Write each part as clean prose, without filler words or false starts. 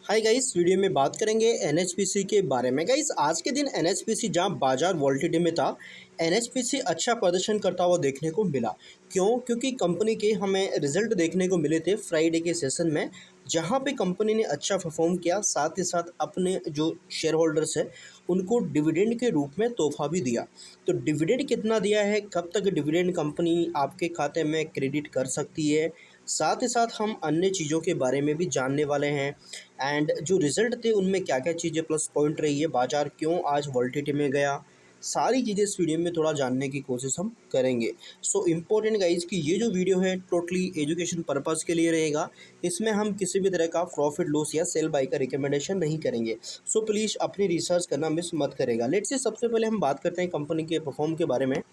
Hi guys, video में बात करेंगे एनएचपीसी के बारे में। गाइस, आज के दिन एनएचपीसी जहां बाजार वोलेटिलिटी में था, एनएचपीसी अच्छा प्रदर्शन करता हुआ देखने को मिला। क्यों? क्योंकि कंपनी के हमें रिजल्ट देखने को मिले थे फ्राइडे के सेशन में, जहां पे कंपनी ने अच्छा परफॉर्म किया। साथ ही साथ अपने जो शेयर होल्डर्स है उनको डिविडेंड के रूप में तोहफा भी दिया। तो डिविडेंड कितना दिया है, कब तक डिविडेंड कंपनी आपके खाते में क्रेडिट कर सकती है, साथ ही साथ हम अन्य चीज़ों के बारे में भी जानने वाले हैं। एंड जो रिज़ल्ट थे उनमें क्या-क्या चीज़ें प्लस पॉइंट रही है, बाज़ार क्यों आज वोलेटिलिटी में गया, सारी चीज़ें इस वीडियो में थोड़ा जानने की कोशिश हम करेंगे। सो इम्पोर्टेंट गाइज़ कि ये जो वीडियो है टोटली एजुकेशन पर्पज़ के लिए रहेगा। इसमें हम किसी भी तरह का प्रॉफिट लॉस या सेल बाय का रिकमेंडेशन नहीं करेंगे। सो प्लीज़ अपनी रिसर्च करना मिस मत करेगा। लेट्स से सबसे पहले हम बात करते हैं कंपनी के परफॉर्म के बारे में।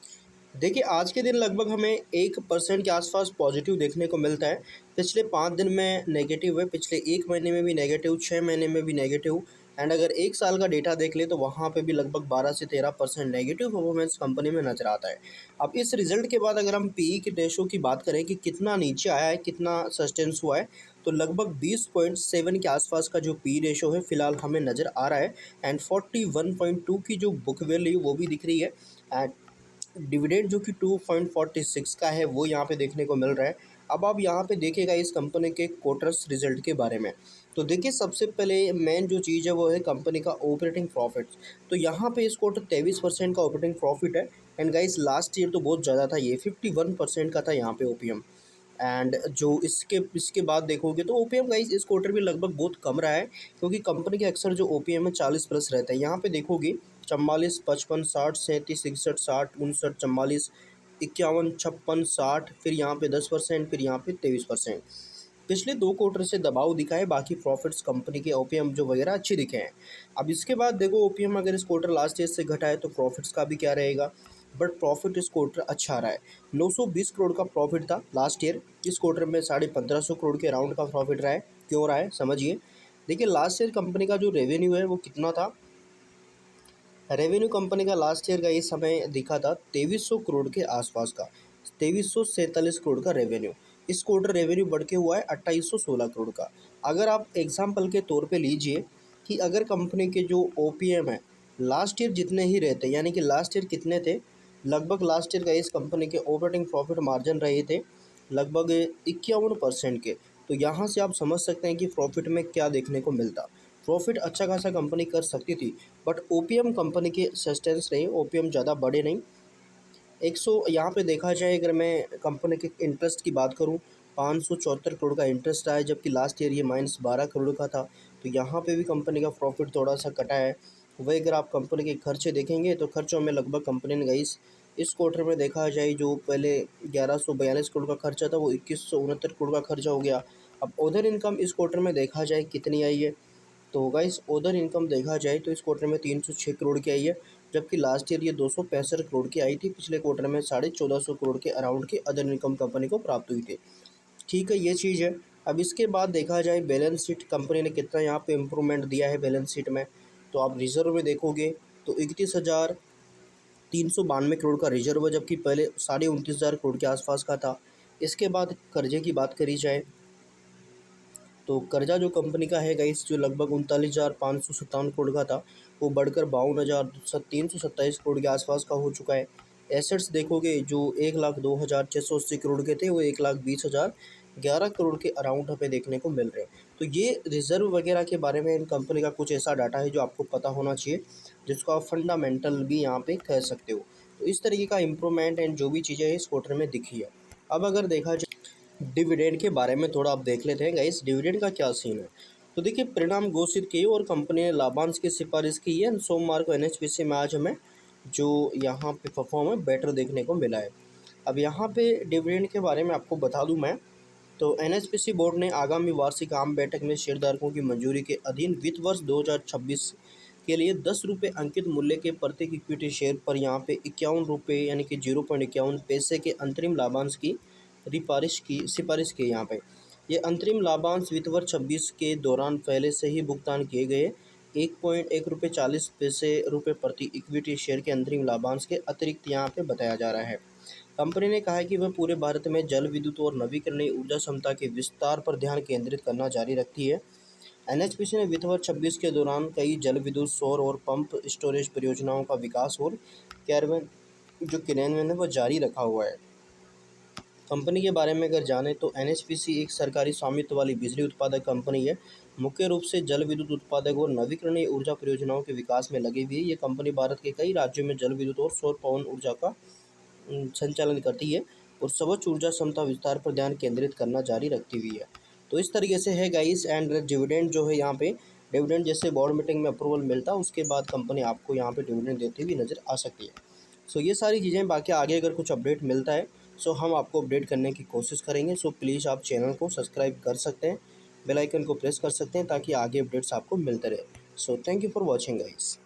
देखिए, आज के दिन लगभग हमें 1% के आसपास पॉजिटिव देखने को मिलता है। पिछले 5 दिन में नेगेटिव है, पिछले 1 महीने में भी नेगेटिव, 6 महीने में भी नेगेटिव। एंड अगर 1 साल का डेटा देख लें तो वहाँ पे भी लगभग 12 से 13% नेगेटिव परफॉर्मेंस कंपनी में नज़र आता है। अब इस रिज़ल्ट के बाद अगर हम पीई के रेशो की बात करें कि कितना नीचे आया है, कितना सस्टेंस हुआ है, तो लगभग 20.7 के आसपास का जो पी रेशो है फिलहाल हमें नज़र आ रहा है। एंड 41.2 की जो बुक वैल्यू वो भी दिख रही है। एंड डिविडेंड जो कि 2.46 का है वो यहाँ पे देखने को मिल रहा है। अब आप यहाँ पे देखिएगा इस कंपनी के क्वार्टर्स रिजल्ट के बारे में। तो देखिए, सबसे पहले मेन जो चीज़ है वो है कंपनी का ऑपरेटिंग प्रॉफिट। तो यहाँ पे इस क्वार्टर 23% का ऑपरेटिंग प्रॉफिट है। एंड गाइस, लास्ट ईयर तो बहुत ज़्यादा था, ये 51% का था यहाँ पे ओपीएम। एंड जो इसके इसके बाद देखोगे तो ओपीएम गाइस इस क्वार्टर भी लगभग बहुत कम रहा है, क्योंकि कंपनी के अक्सर जो ओपीएम है 40 प्लस रहता है। यहाँ पे देखोगे 44, 55, 60, 37, 61, 60, 59, 44, 51, 56, 60, फिर यहाँ पे 10%, फिर यहाँ पे 23%। पिछले 2 क्वार्टर से दबाव दिखा है, बाकी प्रॉफिट्स कंपनी के ओपीएम जो वगैरह अच्छे दिखे हैं। अब इसके बाद देखो, ओपीएम अगर इस क्वार्टर लास्ट ईयर से घटा है तो प्रॉफिट्स का भी क्या रहेगा। बट प्रॉफिट इस क्वार्टर अच्छा रहा है। 920 करोड़ का प्रॉफिट था लास्ट ईयर, इस क्वार्टर में 1550 करोड़ के अराउंड का प्रॉफिट रहा है। क्यों रहा है समझिए। देखिए, लास्ट ईयर कंपनी का जो रेवेन्यू है वो कितना था। रेवेन्यू कंपनी का लास्ट ईयर का इस समय दिखा था 2300 करोड़ के आसपास का, 2347 करोड़ का रेवेन्यू। इस क्वार्टर रेवेन्यू बढ़ के हुआ है 2816 करोड़ का। अगर आप एग्जांपल के तौर पे लीजिए कि अगर कंपनी के जो ओपीएम है लास्ट ईयर जितने ही रहते, यानी कि लास्ट ईयर कितने थे, लगभग लास्ट ईयर का इस कंपनी के ऑपरेटिंग प्रॉफिट मार्जिन रहे थे लगभग 51% के। तो यहाँ से आप समझ सकते हैं कि प्रॉफिट में क्या देखने को मिलता। प्रॉफिट अच्छा खासा कंपनी कर सकती थी, बट ओपीएम कंपनी के सस्टेंस रहे, ओपीएम ज़्यादा बढ़े नहीं। 100 यहाँ पे देखा जाए, अगर मैं कंपनी के इंटरेस्ट की बात करूँ, 574 करोड़ का इंटरेस्ट आया, जबकि लास्ट ईयर ये -12 करोड़ का था। तो यहाँ पे भी कंपनी का प्रॉफिट थोड़ा सा कटा है। वही अगर आप कंपनी के खर्चे देखेंगे तो खर्चों में लगभग कंपनी ने गई इस क्वार्टर में देखा जाए, जो पहले 1142 करोड़ का खर्चा था वो 2169 करोड़ का खर्चा हो गया। अब अदर इनकम इस क्वार्टर में देखा जाए कितनी आई है, तो गाइस अदर इनकम देखा जाए तो इस क्वार्टर में 306 करोड़ की आई है, जबकि लास्ट ईयर ये 265 करोड़ की आई थी। पिछले क्वार्टर में 1450 करोड़ के अराउंड की अदर इनकम कंपनी को प्राप्त हुई थी। ठीक है, ये चीज़ है। अब इसके बाद देखा जाए बैलेंस शीट कंपनी ने कितना यहाँ पे इम्प्रूवमेंट दिया है बैलेंस शीट में। तो आप रिजर्व में देखोगे तो 31,392 करोड़ का रिजर्व है, जबकि पहले 29,500 करोड़ के आसपास का था। इसके बाद कर्जे की बात करी जाए तो कर्जा जो कंपनी का है गाइस, जो लगभग 39,557 करोड़ का था, वो बढ़कर 52,327 करोड़ के आसपास का हो चुका है। एसेट्स देखोगे जो 1,02,680 करोड़ के थे, वो 1,20,011 करोड़ के अराउंड हमें देखने को मिल रहे हैं। तो ये रिजर्व वगैरह के बारे में इन कंपनी का कुछ ऐसा डाटा है जो आपको पता होना चाहिए, जिसको आप फंडामेंटल भी यहाँ पे कह सकते हो। तो इस तरीके का इम्प्रूवमेंट एंड जो भी चीज़ें हैं इस क्वार्टर में दिखी है। अब अगर देखा जाए डिविडेंड के बारे में थोड़ा आप देख लेते हैं गाइस, डिविडेंड का क्या सीन है। तो देखिए, परिणाम घोषित किए और कंपनी ने लाभांश की सिफारिश की है। सोमवार को एनएचपीसी में आज हमें जो यहाँ पे परफॉर्म है बेटर देखने को मिला है। अब यहाँ पे डिविडेंड के बारे में आपको बता दूं मैं, तो एनएचपीसी बोर्ड ने आगामी वार्षिक आम बैठक में शेयरधारकों की मंजूरी के अधीन वित्त वर्ष 2026 के लिए 10 रुपये अंकित मूल्य के प्रत्येक इक्विटी शेयर पर यहाँ पे 51 रुपये यानी कि 0.51 पैसे के अंतरिम लाभांश की सिफारिश की यहाँ पे। ये अंतरिम लाभांश वित्त वर्ष 26 के दौरान पहले से ही भुगतान किए गए 1.1 रुपये प्रति इक्विटी शेयर के अंतरिम लाभांश के अतिरिक्त यहाँ पे बताया जा रहा है। कंपनी ने कहा है कि वह पूरे भारत में जल विद्युत और नवीकरणीय ऊर्जा क्षमता के विस्तार पर ध्यान केंद्रित करना जारी रखती है। एनएचपीसी ने वित्त वर्ष 26 के दौरान कई जल विद्युत, सौर और पंप स्टोरेज परियोजनाओं का विकास और क्रियान्वयन है वो जारी रखा हुआ है। कंपनी के बारे में अगर जानें तो एनएचपीसी एक सरकारी स्वामित्व वाली बिजली उत्पादक कंपनी है। मुख्य रूप से जल विद्युत उत्पादक और नवीकरणीय ऊर्जा परियोजनाओं के विकास में लगी हुई है। ये कंपनी भारत के कई राज्यों में जल विद्युत और सौर पवन ऊर्जा का संचालन करती है और सर्वोच्च ऊर्जा क्षमता विस्तार पर ध्यान केंद्रित करना जारी रखती हुई है। तो इस तरीके से है गाइस। एंड डिविडेंड जो है यहाँ पे, डिविडेंड जैसे बोर्ड मीटिंग में अप्रूवल मिलता है उसके बाद कंपनी आपको यहाँ पे डिविडेंड देती हुई नज़र आ सकती है। सो ये सारी चीज़ें, बाकी आगे अगर कुछ अपडेट मिलता है सो हम आपको अपडेट करने की कोशिश करेंगे। सो प्लीज़ आप चैनल को सब्सक्राइब कर सकते हैं, बेल आइकन को प्रेस कर सकते हैं ताकि आगे अपडेट्स आपको मिलते रहे। So thank you for watching guys.